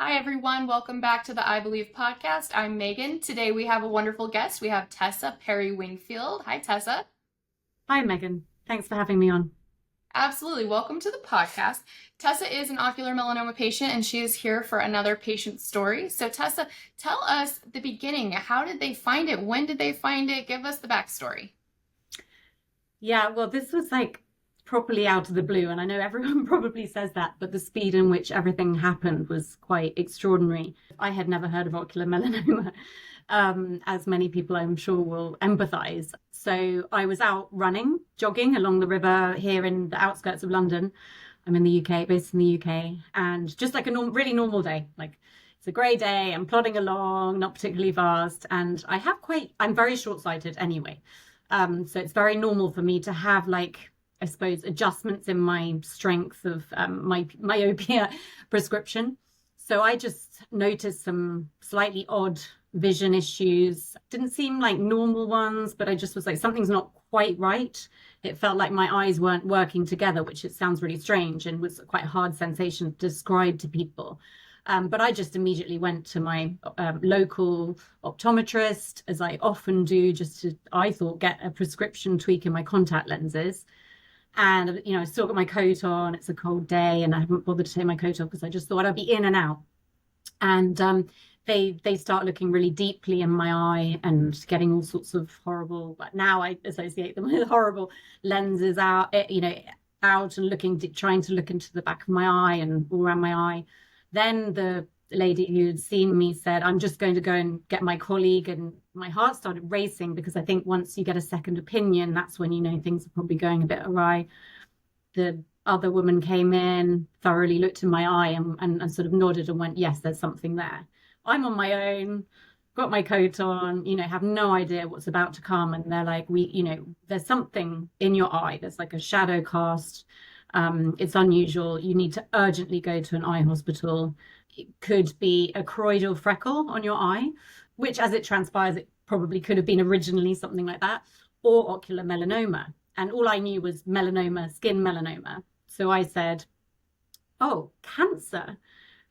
Hi, everyone. Welcome back to the I Believe podcast. I'm Megan. Today we have a wonderful guest. We have Tessa Parry-Wingfield. Hi, Tessa. Hi, Megan. Thanks for having me on. Absolutely. Welcome to the podcast. Tessa is an ocular melanoma patient, and she is here for another patient story. So, Tessa, tell us the beginning. How did they find it? When did they find it? Give us the backstory. Yeah, well, this was properly out of the blue, and I know everyone probably says that, but the speed in which everything happened was quite extraordinary. I had never heard of ocular melanoma, as many people I'm sure will empathize. So I was out running, jogging along the river here in the outskirts of London. I'm in the UK, based in the UK, and just like a really normal day, like it's a grey day, I'm plodding along, not particularly fast, and I'm very short-sighted anyway. So it's very normal for me to have I suppose, adjustments in my strength of my myopia prescription. So I just noticed some slightly odd vision issues. Didn't seem like normal ones, but I just was like, something's not quite right. It felt like my eyes weren't working together, which it sounds really strange and was quite a hard sensation to describe to people. But I just immediately went to my local optometrist, as I often do, I thought, get a prescription tweak in my contact lenses. And, I still got my coat on. It's a cold day and I haven't bothered to take my coat off because I just thought I'd be in and out. And they start looking really deeply in my eye and getting all sorts of horrible, but now I associate them with horrible lenses out and trying to look into the back of my eye and all around my eye. Then the lady who had seen me said, I'm just going to go and get my colleague. And my heart started racing because I think once you get a second opinion, that's when things are probably going a bit awry. The other woman came in, thoroughly looked in my eye and sort of nodded and went, yes, there's something there. I'm on my own, got my coat on, have no idea what's about to come. And they're like, there's something in your eye. There's like a shadow cast. It's unusual. You need to urgently go to an eye hospital. It could be a choroidal freckle on your eye, which, as it transpires, it probably could have been originally something like that, or ocular melanoma. And all I knew was melanoma, skin melanoma. So I said, oh, cancer.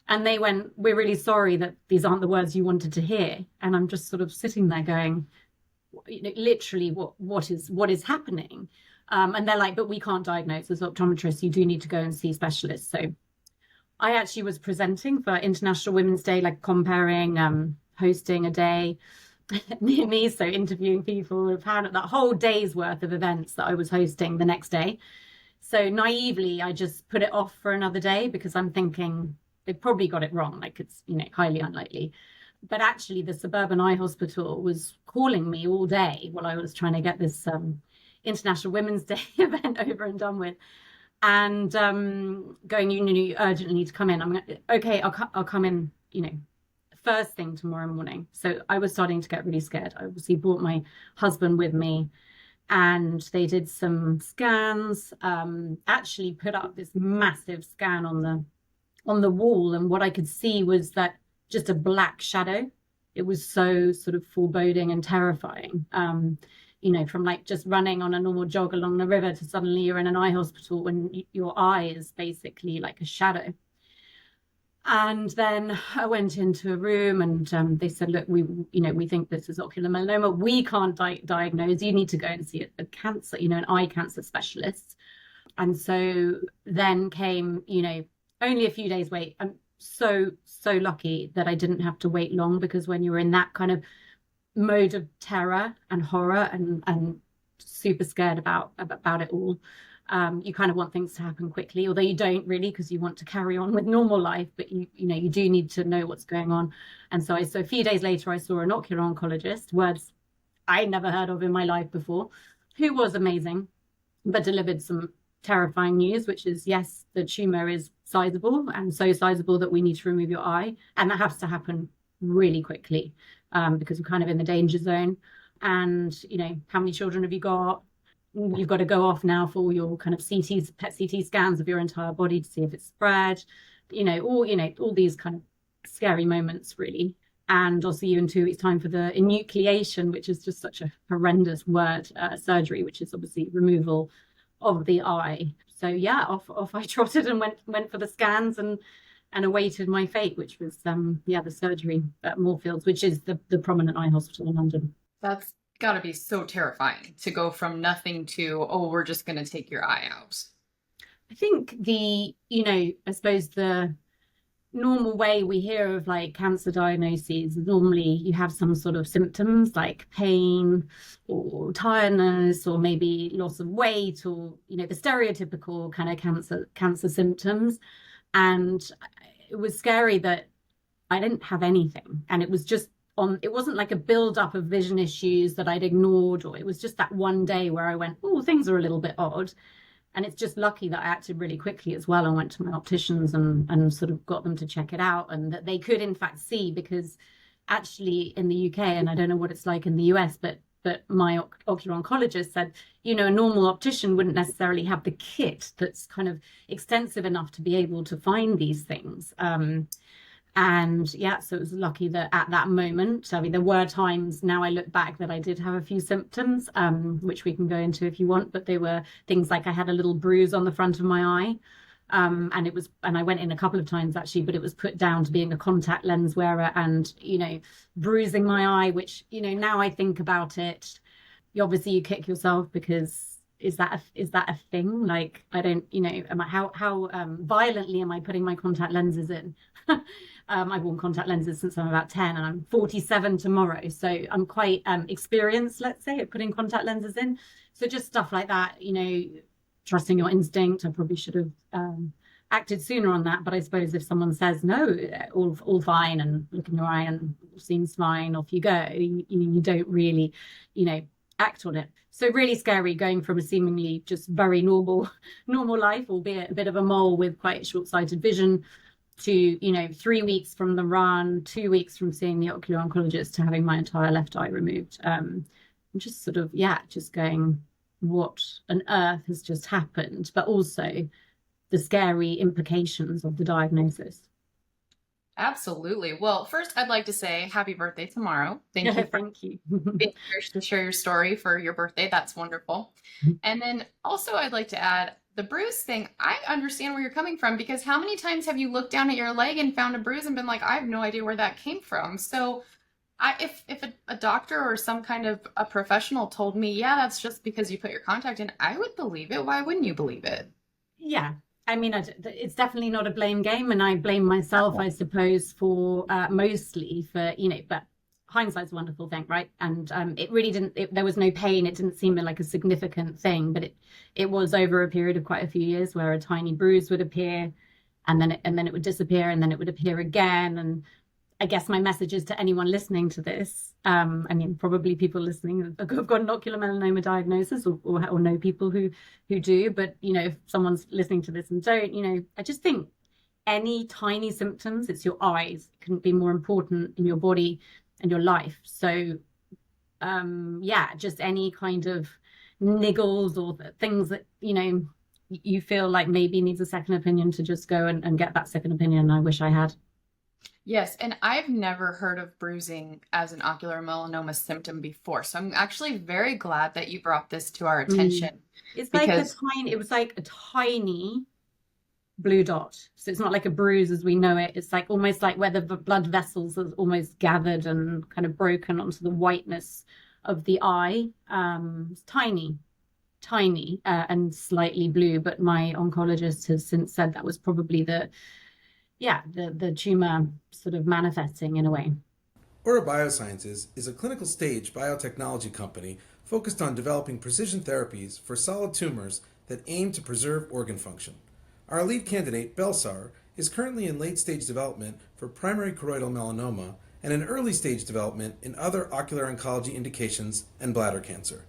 And they went, we're really sorry that these aren't the words you wanted to hear. And I'm just sort of sitting there going, literally, what is happening? And they're like, but we can't diagnose as optometrists. You do need to go and see specialists. So I actually was presenting for International Women's Day, comparing, hosting a day near me. So interviewing people, have had that whole day's worth of events that I was hosting the next day. So naively, I just put it off for another day because I'm thinking they probably got it wrong. It's, highly unlikely. But actually, the Suburban Eye Hospital was calling me all day while I was trying to get this International Women's Day event over and done with. And going, you urgently need to come in. I'm going, okay, I'll come in, first thing tomorrow morning. So I was starting to get really scared. I obviously brought my husband with me and they did some scans, actually put up this massive scan on the wall. And what I could see was that just a black shadow. It was so sort of foreboding and terrifying. From just running on a normal jog along the river to suddenly you're in an eye hospital when your eye is basically like a shadow. And then I went into a room and they said, look, we think this is ocular melanoma. We can't diagnose. You need to go and see a cancer, an eye cancer specialist. And so then came, only a few days wait. I'm so lucky that I didn't have to wait long, because when you're in that kind of mode of terror and horror and super scared about it all, you kind of want things to happen quickly, although you don't really, because you want to carry on with normal life, but you do need to know what's going on. And so a few days later I saw an ocular oncologist, words I never heard of in my life before, who was amazing but delivered some terrifying news, which is, yes, the tumor is sizable, and so sizable that we need to remove your eye, and that has to happen really quickly, because we're kind of in the danger zone. And how many children have you got? You've got to go off now for all your kind of PET CT scans of your entire body to see if it's spread, all these kind of scary moments, really. And I'll see you in 2 weeks' time for the enucleation, which is just such a horrendous word, surgery, which is obviously removal of the eye. So yeah, off I trotted and went for the scans, and and awaited my fate, which was the surgery at Moorfields, which is the prominent eye hospital in London. That's got to be so terrifying to go from nothing to, oh, we're just going to take your eye out. I think I suppose the normal way we hear of like cancer diagnoses, normally you have some sort of symptoms like pain or tiredness or maybe loss of weight, or the stereotypical kind of cancer symptoms. And it was scary that I didn't have anything, and it was just it wasn't like a build up of vision issues that I'd ignored, or it was just that one day where I went, oh, things are a little bit odd. And it's just lucky that I acted really quickly as well and went to my opticians and sort of got them to check it out, and that they could in fact see, because actually in the UK, and I don't know what it's like in the US, but my ocular oncologist said, a normal optician wouldn't necessarily have the kit that's kind of extensive enough to be able to find these things. And yeah, so it was lucky that at that moment, I mean, there were times now I look back that I did have a few symptoms, which we can go into if you want, but they were things like I had a little bruise on the front of my eye. And I went in a couple of times actually, but it was put down to being a contact lens wearer and, bruising my eye, which, now I think about it, obviously you kick yourself, because is that a thing? Like, I don't, how violently am I putting my contact lenses in? I've worn contact lenses since I'm about 10, and I'm 47 tomorrow. So I'm quite experienced, let's say, at putting contact lenses in. So just stuff like that, trusting your instinct. I probably should have acted sooner on that. But I suppose if someone says, no, all fine, and look in your eye and seems fine, off you go, you don't really, act on it. So really scary, going from a seemingly just very normal life, albeit a bit of a mole with quite short-sighted vision, to 3 weeks from the run, 2 weeks from seeing the ocular oncologist, to having my entire left eye removed. Just sort of just going, what on earth has just happened? But also the scary implications of the diagnosis. Absolutely. Well, first, I'd like to say happy birthday tomorrow. Thank you for Thank you. being here to share your story for your birthday. That's wonderful. And then also, I'd like to add the bruise thing. I understand where you're coming from, because how many times have you looked down at your leg and found a bruise and been like, I have no idea where that came from? So if a doctor or some kind of a professional told me, yeah, that's just because you put your contact in, I would believe it. Why wouldn't you believe it? Yeah. I mean, it's definitely not a blame game, and I blame myself, I suppose, for mostly for, but hindsight's a wonderful thing, right? And it really didn't, there was no pain. It didn't seem like a significant thing, but it was over a period of quite a few years where a tiny bruise would appear, and then it would disappear, and then it would appear again. And I guess my message is to anyone listening to this, I mean, probably people listening have got an ocular melanoma diagnosis, or know people who do, but, if someone's listening to this and don't, I just think any tiny symptoms, it's your eyes, couldn't be more important in your body and your life. So, just any kind of niggles or things that, you feel like maybe needs a second opinion, to just go and get that second opinion. I wish I had. Yes, and I've never heard of bruising as an ocular melanoma symptom before. So I'm actually very glad that you brought this to our attention. It was like a tiny blue dot. So it's not like a bruise as we know it. It's like almost like where the blood vessels are almost gathered and kind of broken onto the whiteness of the eye. It's tiny, and slightly blue. But my oncologist has since said that was probably the tumor sort of manifesting in a way. Aura Biosciences is a clinical stage biotechnology company focused on developing precision therapies for solid tumors that aim to preserve organ function. Our lead candidate, Belsar, is currently in late-stage development for primary choroidal melanoma and in early-stage development in other ocular oncology indications and bladder cancer.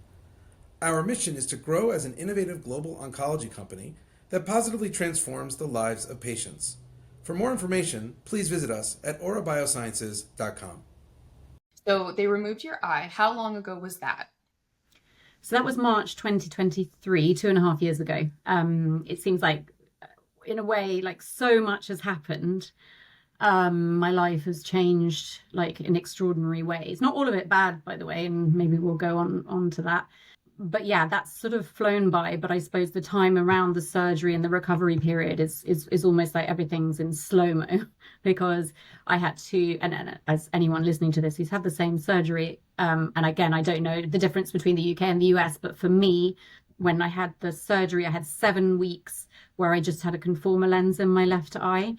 Our mission is to grow as an innovative global oncology company that positively transforms the lives of patients. For more information, please visit us at aurabiosciences.com. So they removed your eye. How long ago was that? So that was March 2023, 2.5 years ago. It seems like, in a way, like so much has happened. My life has changed like in extraordinary ways. Not all of it bad, by the way, and maybe we'll go on to that. But yeah, that's sort of flown by. But I suppose the time around the surgery and the recovery period is almost like everything's in slow-mo because I had to, and as anyone listening to this who's had the same surgery, and again, I don't know the difference between the UK and the US, but for me, when I had the surgery, I had 7 weeks where I just had a conformer lens in my left eye,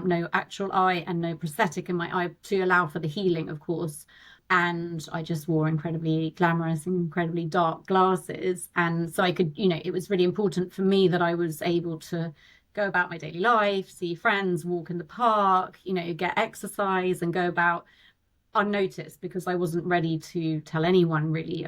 no actual eye and no prosthetic in my eye to allow for the healing, of course. And I just wore incredibly glamorous, incredibly dark glasses. And so I could, it was really important for me that I was able to go about my daily life, see friends, walk in the park, get exercise and go about unnoticed because I wasn't ready to tell anyone really.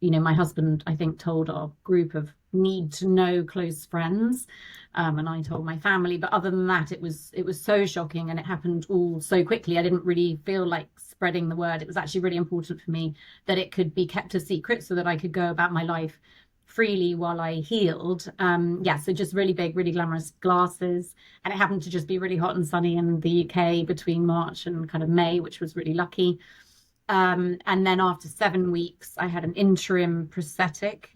My husband, I think, told our group of need to know close friends, and I told my family. But other than that, it was so shocking, and it happened all so quickly. I didn't really feel like spreading the word. It was actually really important for me that it could be kept a secret so that I could go about my life freely while I healed. So just really big, really glamorous glasses, and it happened to just be really hot and sunny in the UK between March and kind of May, which was really lucky. And then after 7 weeks, I had an interim prosthetic.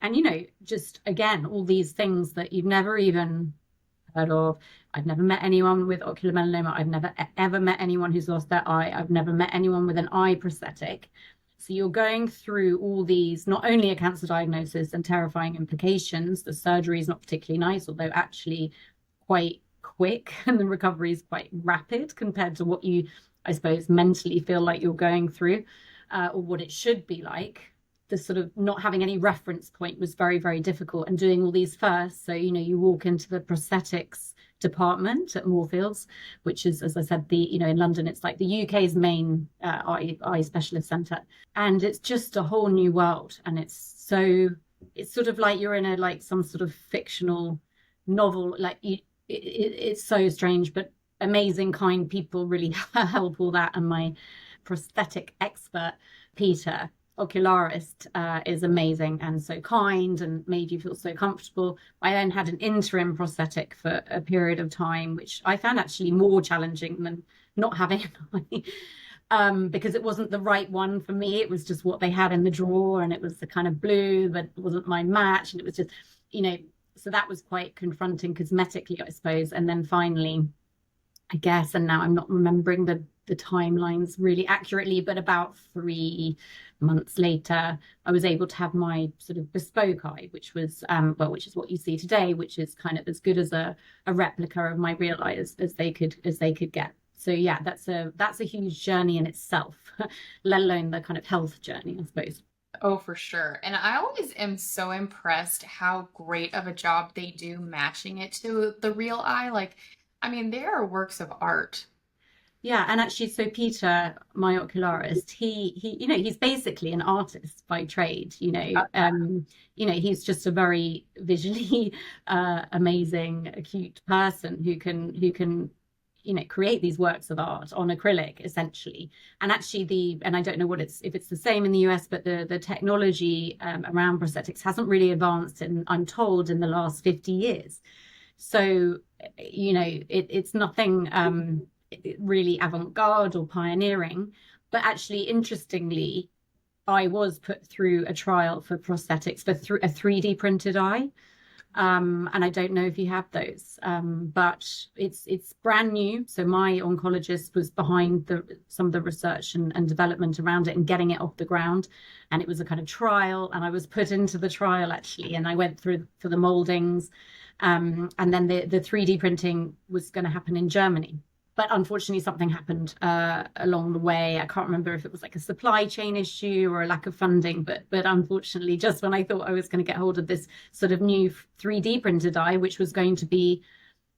And, just again, all these things that you've never even heard of. I've never met anyone with ocular melanoma. I've never ever met anyone who's lost their eye. I've never met anyone with an eye prosthetic. So you're going through all these, not only a cancer diagnosis and terrifying implications, the surgery is not particularly nice, although actually quite quick, and the recovery is quite rapid compared to what you, I suppose, mentally feel like you're going through, or what it should be like. The sort of not having any reference point was very, very difficult, and doing all these first. So, you walk into the prosthetics department at Moorfields, which is, as I said, in London, it's like the UK's main eye specialist centre. And it's just a whole new world. And it's sort of like you're in like some sort of fictional novel. Like it's so strange, but amazing, kind people really help all that. And my prosthetic expert, Peter, ocularist, is amazing and so kind and made you feel so comfortable. I then had an interim prosthetic for a period of time, which I found actually more challenging than not having an eye, because it wasn't the right one for me. It was just what they had in the drawer, and it was the kind of blue, but it wasn't my match, and it was just, so that was quite confronting cosmetically, I suppose. And then finally, I guess, and now I'm not remembering the timelines really accurately, but about 3 months later, I was able to have my sort of bespoke eye, which was, which is what you see today, which is kind of as good as a replica of my real eye as they could get. So yeah, that's a huge journey in itself, let alone the kind of health journey, I suppose. Oh, for sure. And I always am so impressed how great of a job they do matching it to the real eye. Like, I mean, they are works of art. Yeah, and actually, so Peter, my ocularist, he's basically an artist by trade. He's just a very visually amazing, acute person who can create these works of art on acrylic, essentially. And actually, and I don't know if it's the same in the US, but the technology around prosthetics hasn't really advanced, I'm told, in the last 50 years. So, it's nothing really avant-garde or pioneering, but actually, interestingly, I was put through a trial for prosthetics for a 3D printed eye, and I don't know if you have those, but it's brand new. So my oncologist was behind some of the research and development around it and getting it off the ground, and it was a kind of trial, and I was put into the trial actually, and I went through for the moldings, and then the 3D printing was going to happen in Germany. But unfortunately, something happened along the way. I can't remember if it was like a supply chain issue or a lack of funding. But unfortunately, just when I thought I was going to get hold of this sort of new 3D printed eye, which was going to be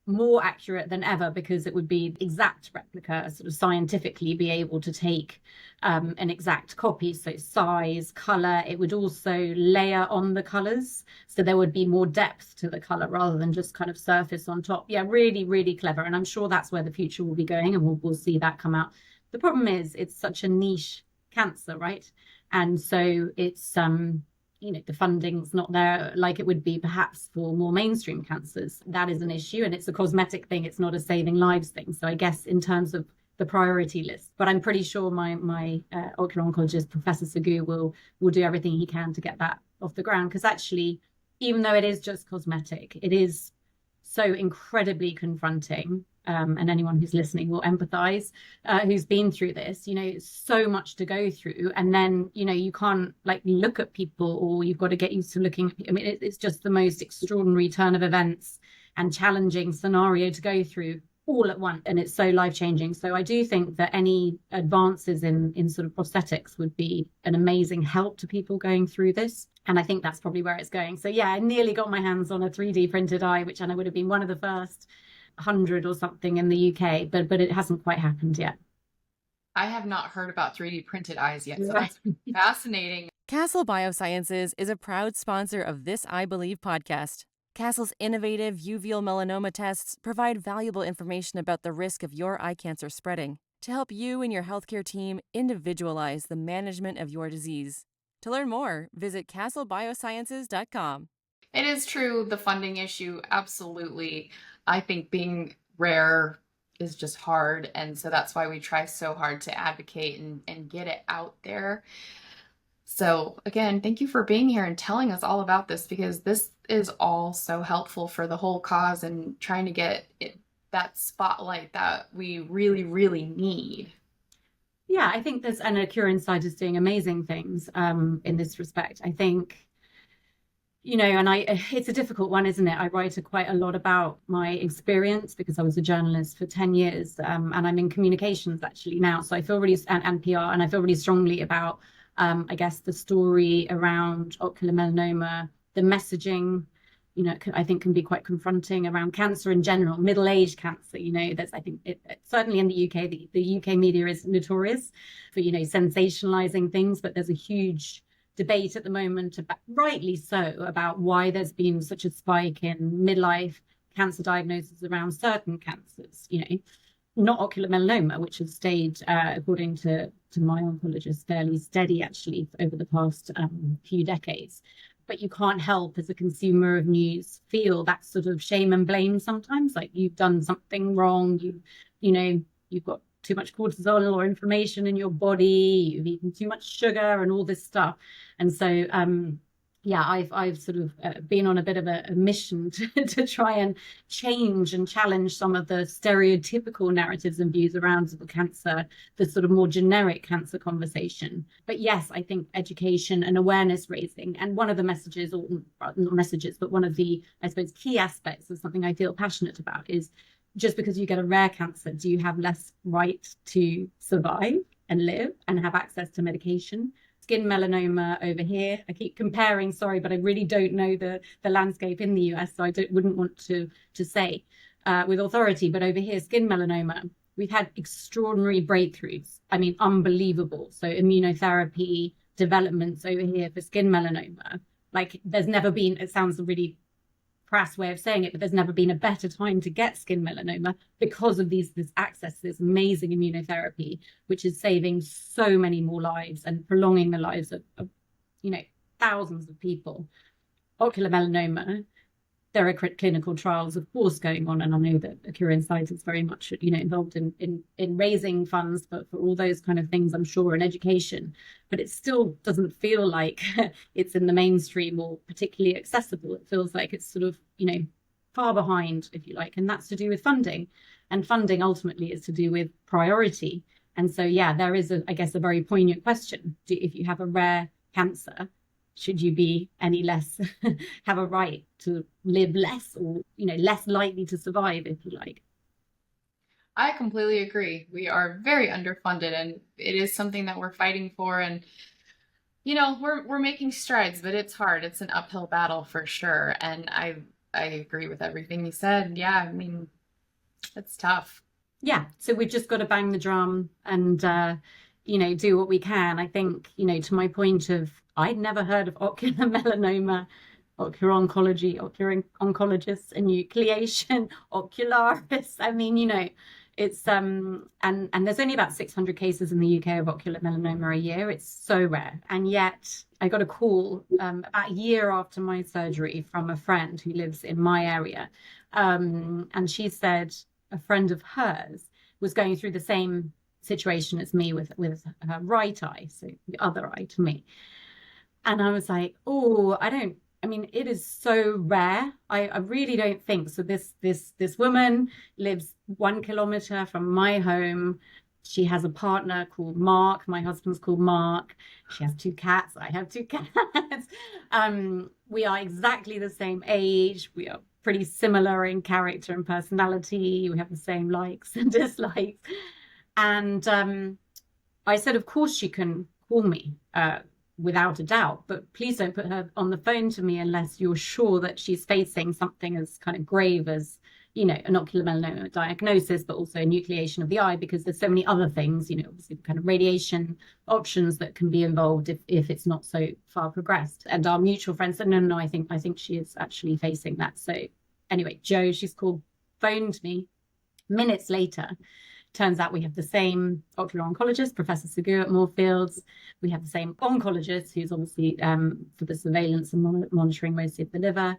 more accurate than ever because it would be exact replica, sort of scientifically be able to take an exact copy, so size, color. It would also layer on the colors, so there would be more depth to the color rather than just kind of surface on top. Yeah, really, really clever, and I'm sure that's where the future will be going, and we'll see that come out. The problem is it's such a niche cancer, right? And so it's the funding's not there like it would be perhaps for more mainstream cancers. That is an issue, and it's a cosmetic thing. It's not a saving lives thing. So I guess in terms of the priority list. But I'm pretty sure my ocular oncologist, Professor Sagu, will do everything he can to get that off the ground. Because actually, even though it is just cosmetic, it is so incredibly confronting. And anyone who's listening will empathize, who's been through this. It's so much to go through, and then you can't like look at people, or you've got to get used to looking. I mean, it's just the most extraordinary turn of events and challenging scenario to go through all at once, and it's so life-changing. So I do think that any advances in sort of prosthetics would be an amazing help to people going through this, and I think that's probably where it's going. So yeah, I nearly got my hands on a 3D printed eye, which I know would have been one of the first 100 or something in the UK, but it hasn't quite happened yet. I have not heard about 3D printed eyes yet, so that's fascinating. Castle Biosciences is a proud sponsor of this I Believe podcast. Castle's innovative uveal melanoma tests provide valuable information about the risk of your eye cancer spreading to help you and your healthcare team individualize the management of your disease. To learn more, visit castlebiosciences.com. It is true, the funding issue, absolutely. I think being rare is just hard, and so that's why we try so hard to advocate and get it out there. So again, thank you for being here and telling us all about this, because this is all so helpful for the whole cause and trying to get that spotlight that we really, really need. Yeah, I think and Ocular Insight is doing amazing things in this respect. I think, and it's a difficult one, isn't it? I write quite a lot about my experience because I was a journalist for 10 years and I'm in communications actually now. So I feel really, and PR, and I feel really strongly about, I guess, the story around ocular melanoma, the messaging, I think can be quite confronting around cancer in general, middle-aged cancer. I think certainly in the UK, the UK media is notorious for, sensationalizing things, but there's a huge debate at the moment, rightly so, about why there's been such a spike in midlife cancer diagnosis around certain cancers, not ocular melanoma, which has stayed, according to my oncologist, fairly steady actually over the past few decades. But you can't help, as a consumer of news, feel that sort of shame and blame sometimes, like you've done something wrong, you've got too much cortisol or inflammation in your body, you've eaten too much sugar and all this stuff. And so I've sort of been on a bit of a mission to try and change and challenge some of the stereotypical narratives and views around the cancer, the sort of more generic cancer conversation. But yes, I think education and awareness raising, and one of the messages, or not messages, but one of the, I suppose, key aspects of something I feel passionate about is, just because you get a rare cancer, do you have less right to survive and live and have access to medication? Skin melanoma over here, I keep comparing, sorry, but I really don't know the landscape in the US, so I wouldn't want to say with authority, but over here, skin melanoma, we've had extraordinary breakthroughs. I mean, unbelievable. So immunotherapy developments over here for skin melanoma, like there's never been, it sounds a really crass way of saying it, but there's never been a better time to get skin melanoma because of this access to this amazing immunotherapy, which is saving so many more lives and prolonging the lives of thousands of people. Ocular melanoma, there are clinical trials, of course, going on, and I know that Ocular Insight is very much, involved in raising funds for all those kind of things, I'm sure, and education. But it still doesn't feel like it's in the mainstream or particularly accessible. It feels like it's sort of, far behind, if you like, and that's to do with funding. And funding ultimately is to do with priority. And so, there is, I guess, a very poignant question. If you have a rare cancer, should you be any less have a right to live less, or less likely to survive, if you like? I completely agree. We are very underfunded, and it is something that we're fighting for, and we're making strides, but it's hard. It's an uphill battle for sure. And I agree with everything you said. Yeah, I mean, it's tough. Yeah, so we've just got to bang the drum and do what we can. I think, to my point of, I'd never heard of ocular melanoma, ocular oncology, ocular oncologists, enucleation, ocularis. I mean, it's and there's only about 600 cases in the UK of ocular melanoma a year. It's so rare. And yet I got a call about a year after my surgery from a friend who lives in my area. And she said a friend of hers was going through the same situation as me with her right eye, so the other eye to me. And I was like, oh, I mean, it is so rare. I really don't think so. This woman lives 1 kilometer from my home. She has a partner called Mark. My husband's called Mark. She has 2 cats. I have 2 cats. We are exactly the same age. We are pretty similar in character and personality. We have the same likes and dislikes. And I said, of course she can call me without a doubt, but please don't put her on the phone to me unless you're sure that she's facing something as kind of grave as, you know, an ocular melanoma diagnosis, but also enucleation of the eye, because there's so many other things, you know, obviously the kind of radiation options that can be involved if it's not so far progressed. And our mutual friend said, no, I think she is actually facing that. So anyway, Jo, she's called, phoned me minutes later. Turns out we have the same ocular oncologist, Professor Segur at Moorfields. We have the same oncologist, who's obviously for the surveillance and monitoring mostly of the liver,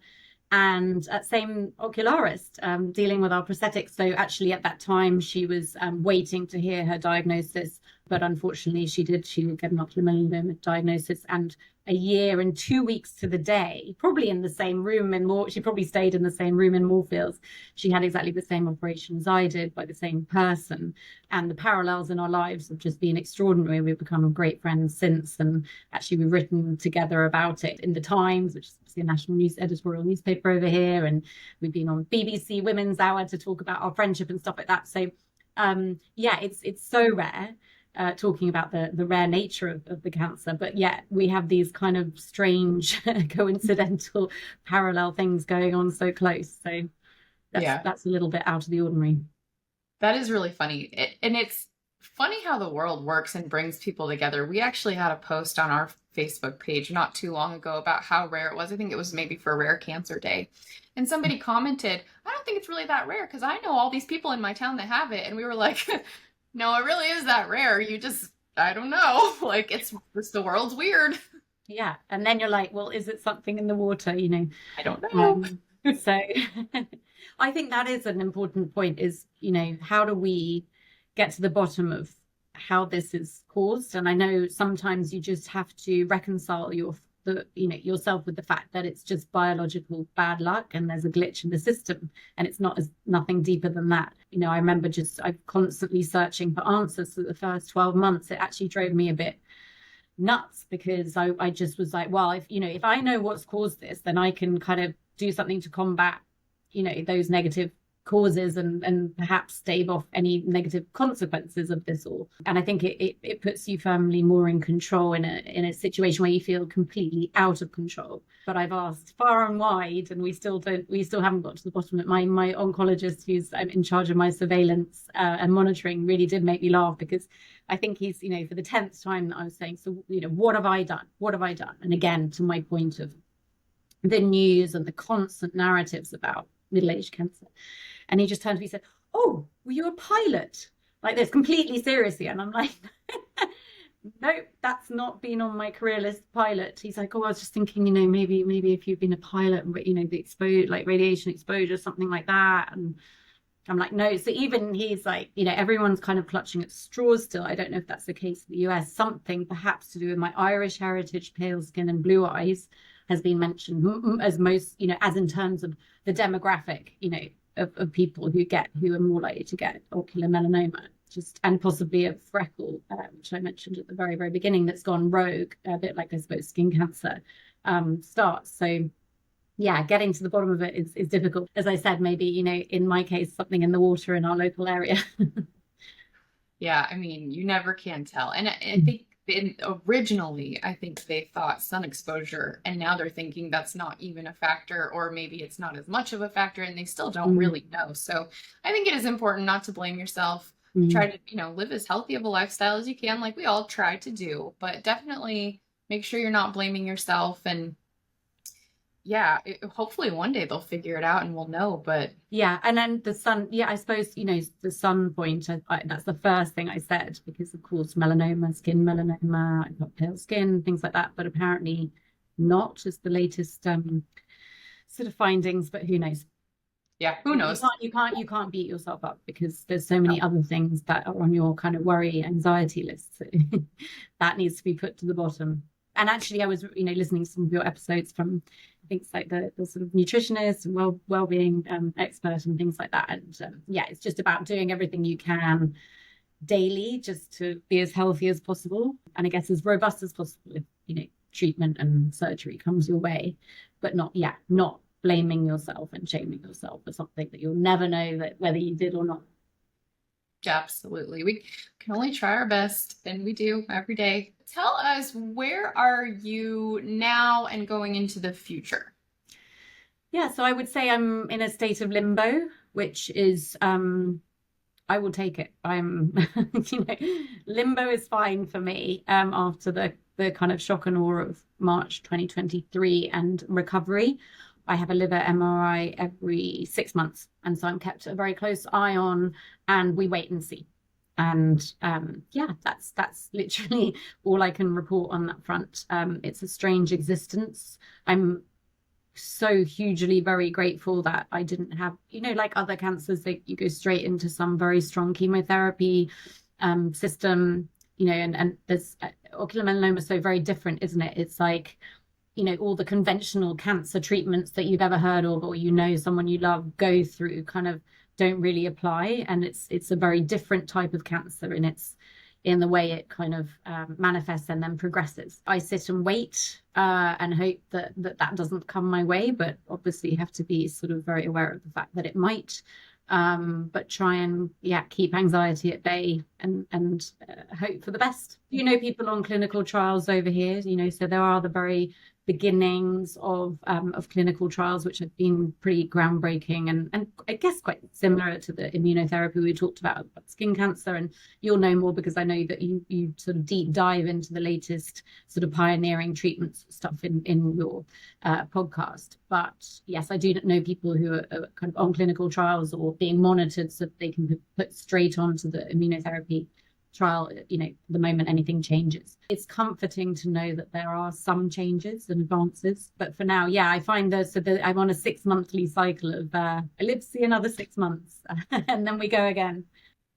and same ocularist dealing with our prosthetics. So actually at that time, she was waiting to hear her diagnosis, but unfortunately she did get an ocular melanoma diagnosis, and a year and 2 weeks to the day, probably in the same room she probably stayed in the same room in Moorfields. She had exactly the same operation as I did by the same person. And the parallels in our lives have just been extraordinary. We've become great friends since, and actually we've written together about it in the Times, which is a national editorial newspaper over here. And we've been on BBC Women's Hour to talk about our friendship and stuff like that. So yeah, it's so rare. Talking about the rare nature of the cancer, but yet we have these kind of strange coincidental parallel things going on so close. So that's a little bit out of the ordinary. That is really funny. And it's funny how the world works and brings people together. We actually had a post on our Facebook page not too long ago about how rare it was. I think it was maybe for Rare Cancer Day. And somebody commented, I don't think it's really that rare because I know all these people in my town that have it. And we were like, no, it really is that rare. You just, I don't know. Like, it's the world's weird. Yeah. And then you're like, well, is it something in the water? You know, I don't know. So I think that is an important point is, you know, how do we get to the bottom of how this is caused? And I know sometimes you just have to reconcile yourself with the fact that it's just biological bad luck and there's a glitch in the system, and it's nothing deeper than that. You know, I remember I'm constantly searching for answers for the first 12 months. It actually drove me a bit nuts because I just was like, well, if I know what's caused this, then I can kind of do something to combat, you know, those negative causes and perhaps stave off any negative consequences of this all. And I think it puts you firmly more in control in a situation where you feel completely out of control. But I've asked far and wide, and we still haven't got to the bottom of it. My oncologist, who's in charge of my surveillance and monitoring, really did make me laugh because I think he's, you know, for the 10th time that I was saying, so, you know, what have I done? What have I done? And again, to my point of the news and the constant narratives about middle-aged cancer. And he just turned to me and said, oh, were you a pilot? Like this, completely seriously. And I'm like, nope, that's not been on my career list, pilot. He's like, oh, I was just thinking, you know, maybe if you've been a pilot, you know, the radiation exposure, something like that. And I'm like, no. So even he's like, you know, everyone's kind of clutching at straws still. I don't know if that's the case in the US. Something perhaps to do with my Irish heritage, pale skin and blue eyes has been mentioned as most, you know, as in terms of the demographic, you know, of people who are more likely to get ocular melanoma, and possibly a freckle, which I mentioned at the very, very beginning, that's gone rogue, a bit like I suppose skin cancer starts. So yeah, getting to the bottom of it is difficult. As I said, maybe, you know, in my case, something in the water in our local area. Yeah, I mean, you never can tell. And I think originally, I think they thought sun exposure, and now they're thinking that's not even a factor, or maybe it's not as much of a factor, and they still don't really know. So I think it is important not to blame yourself. Try to, you know, live as healthy of a lifestyle as you can, like we all try to do, but definitely make sure you're not blaming yourself. And yeah, hopefully one day they'll figure it out and we'll know. But yeah, and then the sun, yeah, I suppose, you know, the sun point, that's the first thing I said, because of course melanoma, skin melanoma, I've got pale skin, things like that, but apparently not, is the latest sort of findings, but who knows. Yeah, who knows? You can't beat yourself up because there's so many other things that are on your kind of worry, anxiety list. So that needs to be put to the bottom. And actually, I was, listening to some of your episodes from, I think it's like the sort of nutritionist and well-being expert and things like that. And yeah, it's just about doing everything you can daily just to be as healthy as possible. And I guess as robust as possible if, treatment and surgery comes your way, but not blaming yourself and shaming yourself for something that you'll never know that whether you did or not. Absolutely. We can only try our best, and we do every day. Tell us, where are you now and going into the future? Yeah, so I would say I'm in a state of limbo, which is I will take it. I'm limbo is fine for me after the kind of shock and awe of March 2023 and recovery. I have a liver MRI every 6 months. And so I'm kept a very close eye on, and we wait and see. And yeah, that's literally all I can report on that front. It's a strange existence. I'm so hugely very grateful that I didn't have, like other cancers, that you go straight into some very strong chemotherapy system, and there's ocular melanoma is so very different, isn't it? It's like, all the conventional cancer treatments that you've ever heard of or someone you love go through kind of don't really apply. And it's a very different type of cancer, and it's in the way it kind of manifests and then progresses. I sit and wait and hope that doesn't come my way, but obviously you have to be sort of very aware of the fact that it might. But try and keep anxiety at bay and hope for the best. People on clinical trials over here, so there are the very beginnings of clinical trials, which have been pretty groundbreaking and I guess quite similar to the immunotherapy we talked about skin cancer. And you'll know more because I know that you sort of deep dive into the latest sort of pioneering treatments stuff in your podcast. But yes, I do know people who are kind of on clinical trials or being monitored so that they can be put straight onto the immunotherapy trial, the moment anything changes. It's comforting to know that there are some changes and advances, but for now, I find I'm on a 6 monthly cycle of I live to see another 6 months and then we go again.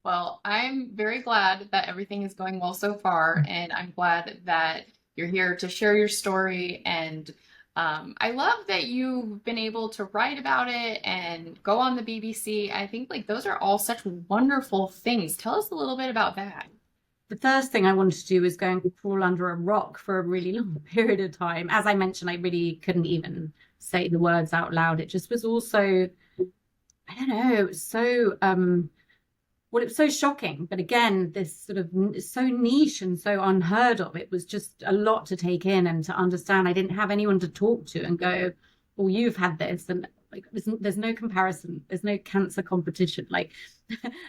Well, I'm very glad that everything is going well so far, and I'm glad that you're here to share your story. And I love that you've been able to write about it and go on the BBC. I think those are all such wonderful things. Tell us a little bit about that. The first thing I wanted to do was go and crawl under a rock for a really long period of time. As I mentioned, I really couldn't even say the words out loud. It just was also, I don't know, it was so it was so shocking. But again, this sort of so niche and so unheard of. It was just a lot to take in and to understand. I didn't have anyone to talk to and go, well, you've had this. And there's no comparison. There's no cancer competition.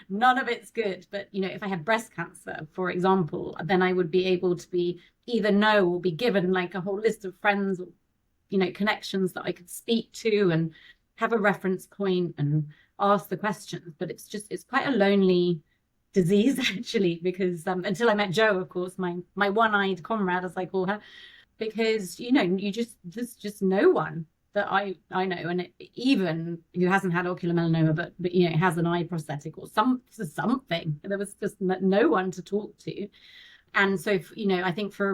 None of it's good. But, if I had breast cancer, for example, then I would be able to be either know or be given a whole list of friends or, connections that I could speak to and have a reference point and ask the questions. But it's quite a lonely disease actually, because until I met Jo, of course, my one-eyed comrade, as I call her, because there's just no one that I know, and even who hasn't had ocular melanoma but has an eye prosthetic or something. There was just no one to talk to. And so I think for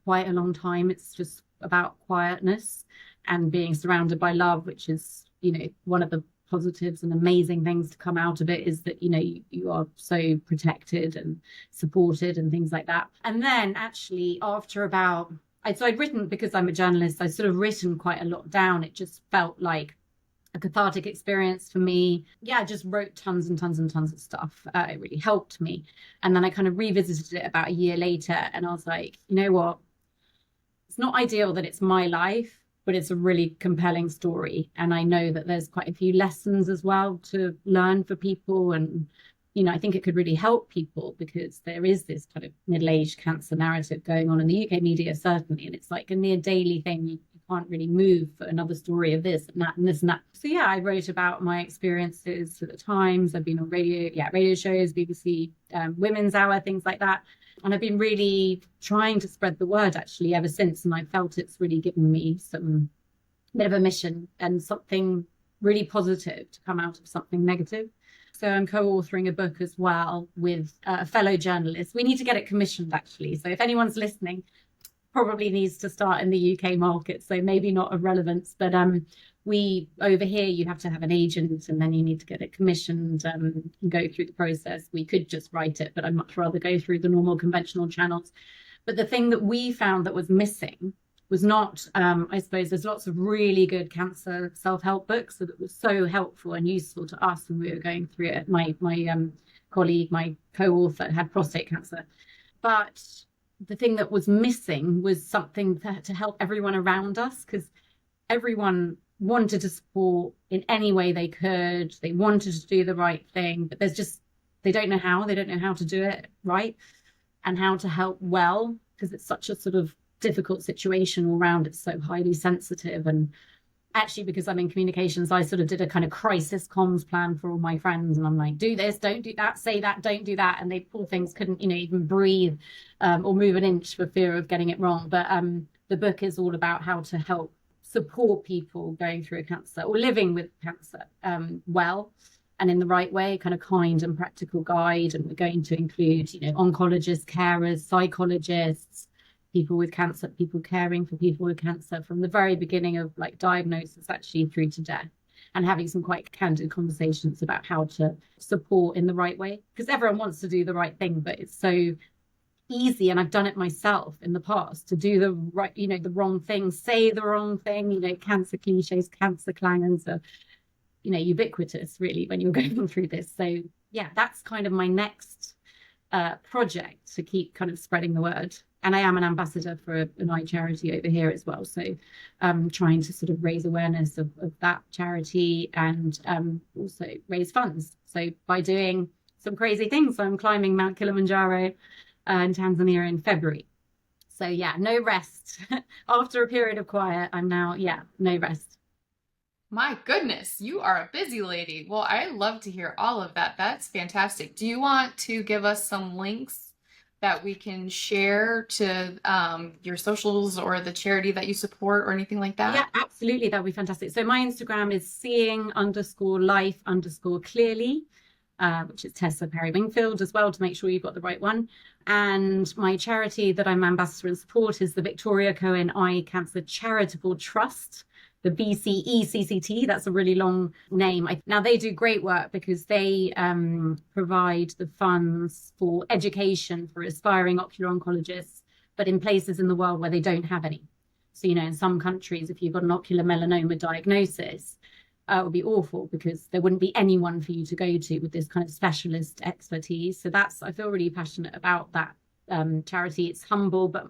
quite a long time it's just about quietness and being surrounded by love, which is one of the positives and amazing things to come out of it, is that you are so protected and supported and things like that. And then actually after I'd written, because I'm a journalist, I'd sort of written quite a lot down. It just felt like a cathartic experience for me. I just wrote tons and tons and tons of stuff. It really helped me. And then I kind of revisited it about a year later and I was like, you know what? It's not ideal that it's my life, but it's a really compelling story. And I know that there's quite a few lessons as well to learn for people. And, I think it could really help people because there is this kind of middle-aged cancer narrative going on in the UK media, certainly. And it's like a near daily thing. You can't really move for another story of this and that and this and that. So I wrote about my experiences for the Times. I've been on radio shows, BBC Women's Hour, things like that. And I've been really trying to spread the word actually ever since. And I felt it's really given me some bit of a mission and something really positive to come out of something negative. So I'm co-authoring a book as well with a fellow journalist. We need to get it commissioned, actually. So if anyone's listening, probably needs to start in the UK market. So maybe not of relevance, but we over here, you have to have an agent and then you need to get it commissioned and go through the process. We could just write it, but I'd much rather go through the normal conventional channels. But the thing that we found that was missing was not, I suppose there's lots of really good cancer self-help books that was so helpful and useful to us when we were going through it. My colleague, my co-author had prostate cancer. But the thing that was missing was something to help everyone around us, because everyone wanted to support in any way they could. They wanted to do the right thing, but they don't know how. They don't know how to do it right and how to help well, because it's such a sort of difficult situation all around. It's so highly sensitive. And actually, because I'm in communications, I sort of did a kind of crisis comms plan for all my friends. And I'm like, do this, don't do that, say that, don't do that. And they, poor things, couldn't, even breathe or move an inch for fear of getting it wrong. But the book is all about how to help support people going through a cancer or living with cancer well and in the right way, kind of kind and practical guide. And we're going to include, oncologists, carers, psychologists, people with cancer, people caring for people with cancer from the very beginning of like diagnosis actually through to death, and having some quite candid conversations about how to support in the right way, because everyone wants to do the right thing, but it's so easy, and I've done it myself in the past, to do the right, the wrong thing, say the wrong thing. Cancer cliches, cancer clangers are ubiquitous really when you're going through this. So yeah, that's kind of my next project, to keep kind of spreading the word. And I am an ambassador for an eye charity over here as well. So trying to sort of raise awareness of that charity and also raise funds. So by doing some crazy things, I'm climbing Mount Kilimanjaro in Tanzania in February. So yeah, no rest. After a period of quiet, I'm now, no rest. My goodness, you are a busy lady. Well, I love to hear all of that. That's fantastic. Do you want to give us some links that we can share to your socials or the charity that you support or anything like that? Yeah, absolutely. That would be fantastic. So my Instagram is seeing_life_clearly, which is Tessa Parry-Wingfield as well, to make sure you've got the right one. And my charity that I'm ambassador and support is the Victoria Cohen Eye Cancer Charitable Trust, the BCECCT. That's a really long name. Now, they do great work because they provide the funds for education for aspiring ocular oncologists, but in places in the world where they don't have any. So, in some countries, if you've got an ocular melanoma diagnosis, it would be awful because there wouldn't be anyone for you to go to with this kind of specialist expertise. So I feel really passionate about that charity. It's humble, but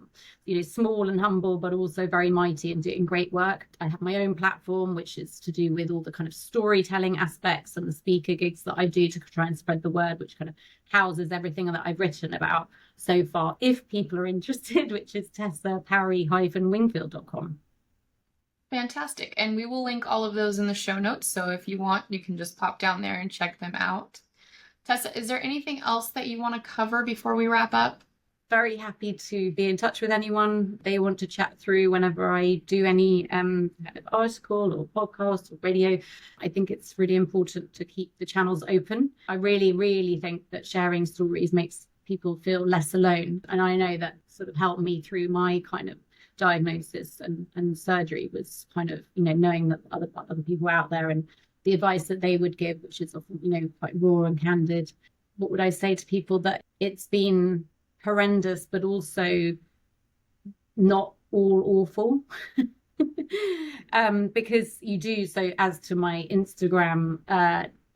small and humble, but also very mighty and doing great work. I have my own platform, which is to do with all the kind of storytelling aspects and the speaker gigs that I do to try and spread the word, which kind of houses everything that I've written about so far, if people are interested, which is tessaparry-wingfield.com. Fantastic. And we will link all of those in the show notes. So if you want, you can just pop down there and check them out. Tessa, is there anything else that you want to cover before we wrap up? Very happy to be in touch with anyone they want to chat through whenever I do any kind of article or podcast or radio. I think it's really important to keep the channels open. I really, really think that sharing stories makes people feel less alone. And I know that sort of helped me through my kind of diagnosis and surgery, was kind of, knowing that other people out there and the advice that they would give, which is often, quite raw and candid. What would I say to people? That it's been horrendous, but also not all awful. Because you do, so as to my Instagram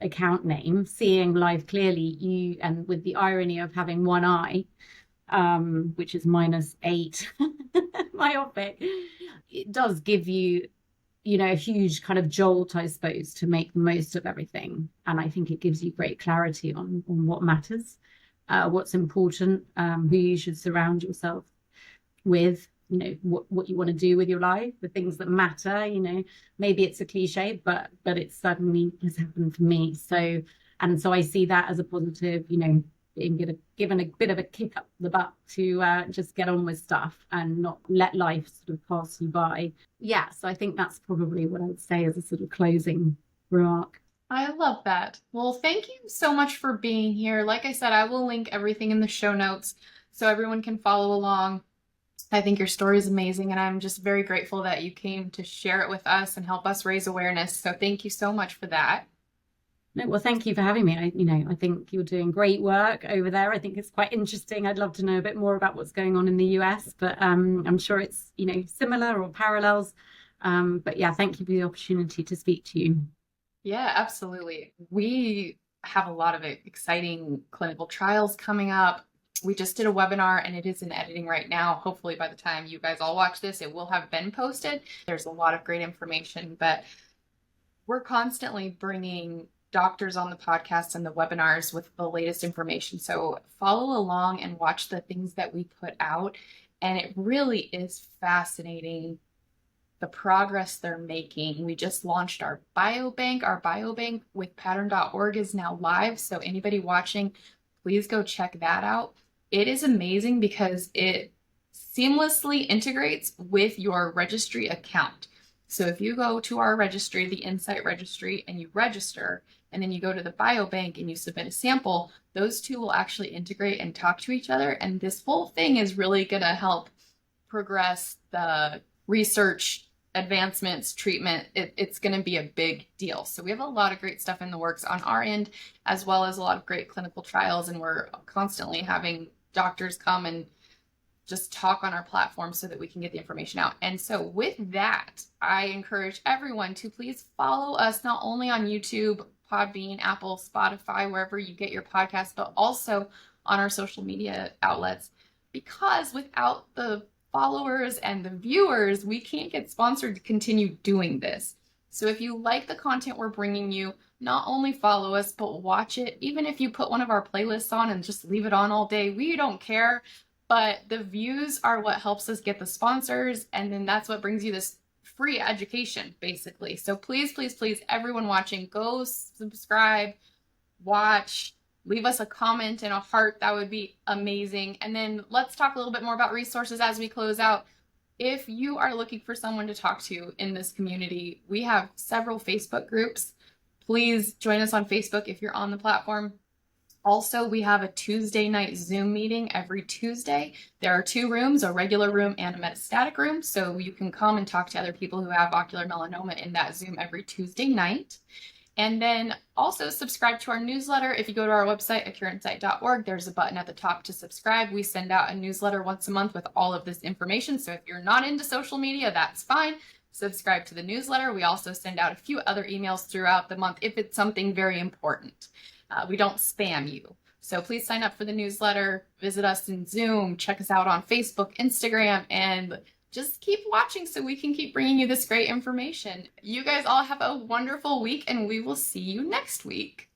account name, Seeing Life Clearly, and with the irony of having one eye, which is -8 myopic, it does give you, a huge kind of jolt, I suppose, to make the most of everything. And I think it gives you great clarity on what matters, what's important, who you should surround yourself with, what you want to do with your life, the things that matter. Maybe it's a cliche, but it certainly has happened for me. So I see that as a positive, being given a bit of a kick up the butt to just get on with stuff and not let life sort of pass you by. Yeah, so I think that's probably what I would say as a sort of closing remark. I love that. Well, thank you so much for being here. Like I said, I will link everything in the show notes so everyone can follow along. I think your story is amazing, and I'm just very grateful that you came to share it with us and help us raise awareness. So thank you so much for that. No, well, thank you for having me. I think you're doing great work over there. I think it's quite interesting. I'd love to know a bit more about what's going on in the US, but I'm sure it's, similar or parallels. But yeah, thank you for the opportunity to speak to you. Yeah, absolutely. We have a lot of exciting clinical trials coming up. We just did a webinar and it is in editing right now. Hopefully by the time you guys all watch this, it will have been posted. There's a lot of great information, but we're constantly bringing doctors on the podcast and the webinars with the latest information. So follow along and watch the things that we put out. And it really is fascinating the progress they're making. We just launched our biobank. Our biobank with pattern.org is now live. So anybody watching, please go check that out. It is amazing because it seamlessly integrates with your registry account. So if you go to our registry, the Insight registry, and you register, and then you go to the biobank and you submit a sample, those two will actually integrate and talk to each other. And this whole thing is really going to help progress the research advancements, treatment. It's going to be a big deal. So we have a lot of great stuff in the works on our end, as well as a lot of great clinical trials. And we're constantly having doctors come and just talk on our platform so that we can get the information out. And so with that, I encourage everyone to please follow us not only on YouTube, Podbean, Apple, Spotify, wherever you get your podcast, but also on our social media outlets, because without the followers and the viewers, we can't get sponsored to continue doing this. So if you like the content we're bringing you, not only follow us, but watch it. Even if you put one of our playlists on and just leave it on all day, we don't care. But the views are what helps us get the sponsors. And then that's what brings you this free education, basically. So please, please, please, everyone watching, go subscribe, watch, leave us a comment and a heart. That would be amazing. And then let's talk a little bit more about resources as we close out. If you are looking for someone to talk to in this community, we have several Facebook groups. Please join us on Facebook if you're on the platform. Also, we have a Tuesday night Zoom meeting every Tuesday. There are 2 rooms, a regular room and a metastatic room. So you can come and talk to other people who have ocular melanoma in that Zoom every Tuesday night. And then also subscribe to our newsletter. If you go to our website, ocurinsight.org, there's a button at the top to subscribe. We send out a newsletter once a month with all of this information. So if you're not into social media, that's fine. Subscribe to the newsletter. We also send out a few other emails throughout the month if it's something very important. We don't spam you. So please sign up for the newsletter, visit us in Zoom, check us out on Facebook, Instagram, and just keep watching so we can keep bringing you this great information. You guys all have a wonderful week, and we will see you next week.